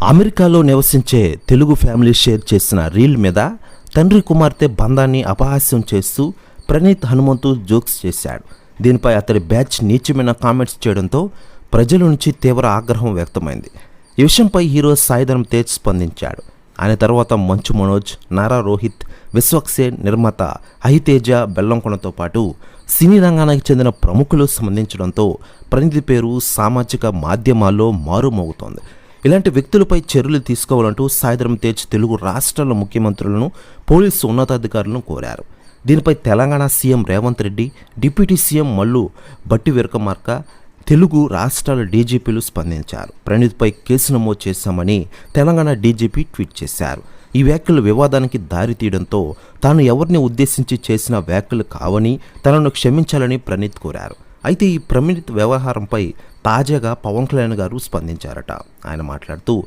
అమెరికాలో నివసించే Telugu family share చేసిన రీల్ మీద తండ్రి కుమార్తె బంధాన్ని అపహాస్యం చేస్తూ ప్రణీత్ హనుమంతు జోక్స్ చేశాడు. దీనిపై అతడి బ్యాచ్ నీచమైన కామెంట్స్ చేయడంతో ప్రజల నుంచి తీవ్ర ఆగ్రహం వ్యక్తమైంది. ఈ విషయంపై హీరో సాయిధరం తేజ్ స్పందించాడు. ఆయన తర్వాత మంచు మనోజ్, నారా రోహిత్, విశ్వక్సేన్, నిర్మాత అహితేజ బెల్లంకొండతో పాటు సినీ రంగానికి చెందిన ప్రముఖులు స్పందించడంతో ప్రణీత్ పేరు సామాజిక మాధ్యమాల్లో మారుమోగుతోంది. ఇలాంటి వ్యక్తులపై చర్యలు తీసుకోవాలంటూ సాయిధరం తేజ్ తెలుగు రాష్ట్రాల ముఖ్యమంత్రులను, పోలీసు ఉన్నతాధికారులను కోరారు. దీనిపై Telangana CM Revanth Reddy, deputy CM Mallu Bhatti Vikramarka, Telugu రాష్ట్రాల డీజీపీలు స్పందించారు. ప్రణీత్పై కేసు నమోదు చేశామని తెలంగాణ డీజీపీ ట్వీట్ చేశారు. ఈ వ్యాఖ్యలు వివాదానికి దారితీయడంతో తాను ఎవరిని ఉద్దేశించి చేసిన వ్యాఖ్యలు కావని, తనను క్షమించాలని ప్రణీత్ కోరారు. అయితే ఈ ప్రణీత్ వ్యవహారంపై తాజాగా పవన్ కళ్యాణ్ గారు స్పందించారట. ఆయన మాట్లాడుతూ,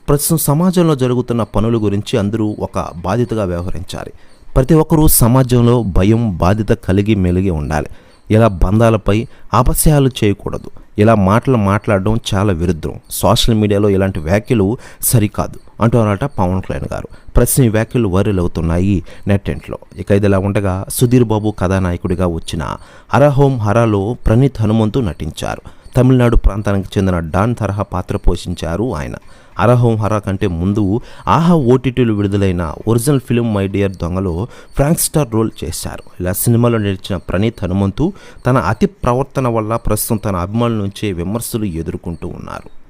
ప్రస్తుతం సమాజంలో జరుగుతున్న పనుల గురించి అందరూ ఒక బాధ్యతగా వ్యవహరించాలి. ప్రతి ఒక్కరూ సమాజంలో భయం, బాధ్యత కలిగి మెలిగి ఉండాలి. ఇలా బంధాలపై అపస్యాలు చేయకూడదు. ఇలా మాట్లాడడం చాలా విరుద్ధం. సోషల్ మీడియాలో ఇలాంటి వ్యాఖ్యలు సరికాదు అంటున్నారట పవన్ కళ్యాణ్ గారు. ప్రస్తుతం ఈ వ్యాఖ్యలు వైరల్ అవుతున్నాయి నెట్టెంట్లో. ఇక ఇదిలా ఉండగా సుధీర్ బాబు కథానాయకుడిగా వచ్చిన హరహోం హరాలో ప్రణీత్ హనుమంతు నటించారు. తమిళనాడు ప్రాంతానికి చెందిన డాన్ తరహా పాత్ర పోషించారు ఆయన. హరహోం హరా కంటే ముందు ఆహా ఓటీటీలు విడుదలైన ఒరిజినల్ ఫిలిం మై డియర్ దొంగలో ఫ్రాంక్ స్టార్ రోల్ చేశారు. ఇలా సినిమాలో నడిచిన ప్రణీత్ హనుమంతు తన అతి ప్రవర్తన వల్ల ప్రస్తుతం తన అభిమానుల నుంచే విమర్శలు ఎదుర్కొంటూ ఉన్నారు.